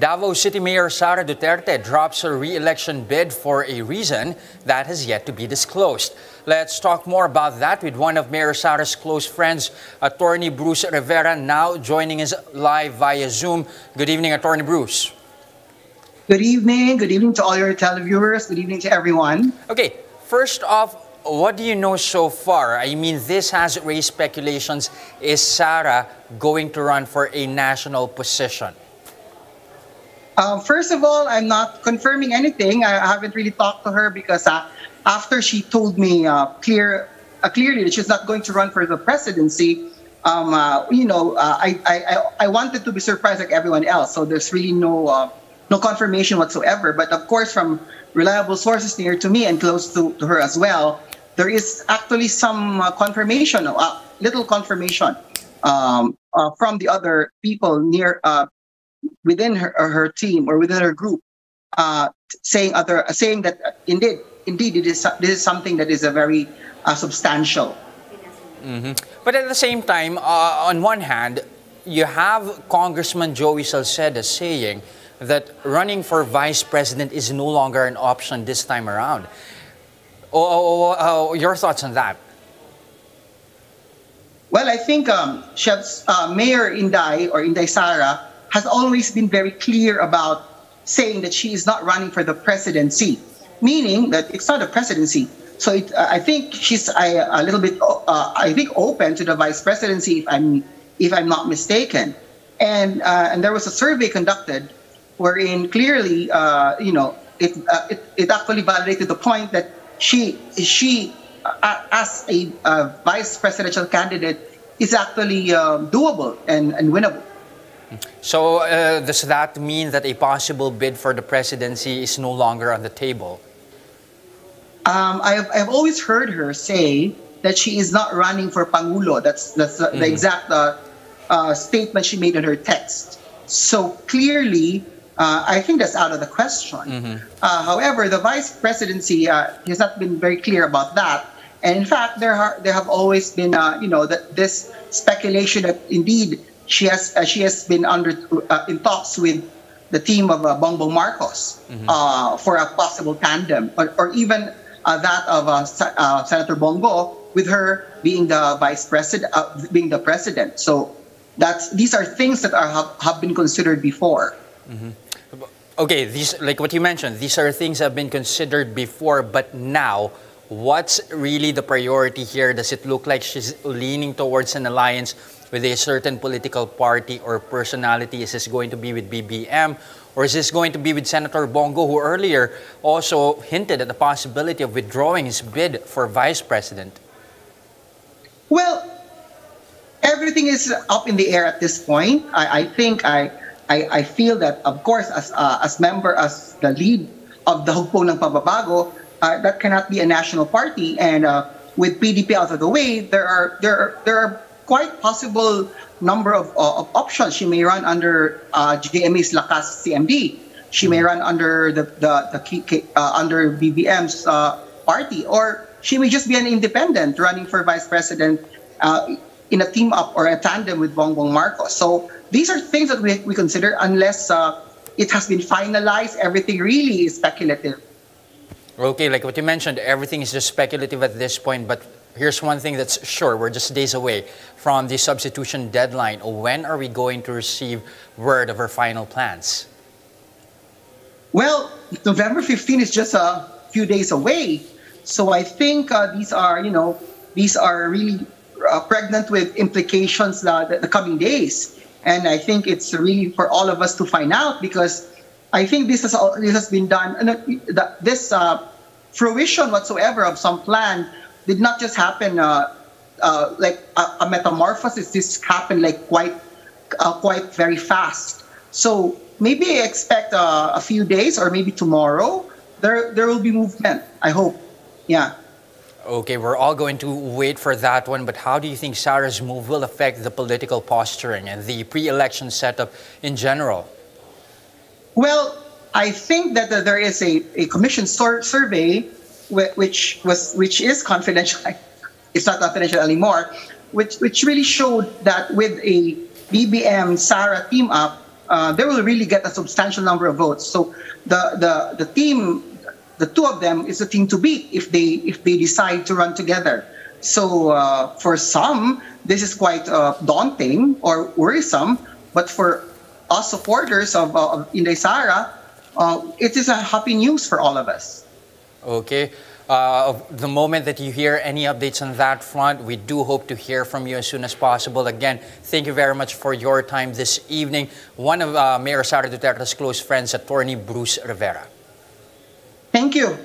Davao City Mayor Sara Duterte drops her re-election bid for a reason that has yet to be disclosed. Let's talk more about that with one of Mayor Sara's close friends, Atty. Bruce Rivera, now joining us live via Zoom. Good evening, Atty. Bruce. Good evening. Good evening to all your televiewers. Good evening to everyone. Okay, first off, what do you know so far? I mean, this has raised speculations. Is Sara going to run for a national position? First of all, I'm not confirming anything. I haven't really talked to her because after she told me clearly that she's not going to run for the presidency, I wanted to be surprised like everyone else. So there's really no confirmation whatsoever. But of course, from reliable sources near to me and close to her as well, there is actually some confirmation, little confirmation from the other people near within her team or within her group, saying that indeed this is something that is a very substantial. Mm-hmm. But at the same time, on one hand, you have Congressman Joey Salceda saying that running for vice president is no longer an option this time around. Your thoughts on that? Well, I think Mayor Inday Sara has always been very clear about saying that she is not running for the presidency, meaning that it's not a presidency. So I think she's a little bit, open to the vice presidency, if I'm not mistaken. And there was a survey conducted wherein clearly, it actually validated the point that she as a vice presidential candidate is actually doable and winnable. So does that mean that a possible bid for the presidency is no longer on the table? I've always heard her say that she is not running for Pangulo. That's the exact statement she made in her text. So clearly, I think that's out of the question. However, the vice presidency has not been very clear about that. And in fact, there have always been, this speculation that indeed she has been in talks with the team of Bongbong Marcos for a possible tandem, or even that of Senator Bongo, with her being the vice president, being the president. So these are things that have been considered before. Okay, these, like what you mentioned, these are things that have been considered before, but now, what's really the priority here? Does it look like she's leaning towards an alliance with a certain political party or personality? Is this going to be with BBM? Or is this going to be with Senator Bongo, who earlier also hinted at the possibility of withdrawing his bid for vice president? Well, everything is up in the air at this point. I feel that, of course, as the lead of the Hugpong ng Pagbabago, that cannot be a national party. And with PDP out of the way, there are quite possible number of options. She may run under GMA's Lakas CMD. She may run under under BBM's party, or she may just be an independent running for vice president in a team up or a tandem with Bongbong Marcos. So these are things that we consider unless it has been finalized. Everything really is speculative. Okay, like what you mentioned, everything is just speculative at this point, but here's one thing that's sure, we're just days away from the substitution deadline. When are we going to receive word of her final plans? Well, November 15 is just a few days away. So I think these are really pregnant with implications the coming days. And I think it's really for all of us to find out, because I think this has been done. This fruition whatsoever of some plan did not just happen like a metamorphosis. This happened like quite very fast. So maybe expect a few days, or maybe tomorrow there will be movement. I hope. Yeah. Okay, we're all going to wait for that one, but how do you think Sara's move will affect the political posturing and the pre-election setup in general? Well, I think that there is a commission survey which is confidential. It's not confidential anymore, which really showed that with a BBM Sara team up, they will really get a substantial number of votes. So the team, the two of them, is the team to beat if they decide to run together. So for some, this is quite daunting or worrisome, but for us supporters of Inday Sara, it is a happy news for all of us. Okay. The moment that you hear any updates on that front, we do hope to hear from you as soon as possible. Again, thank you very much for your time this evening. One of Mayor Sara Duterte's close friends, Atty. Bruce Rivera. Thank you.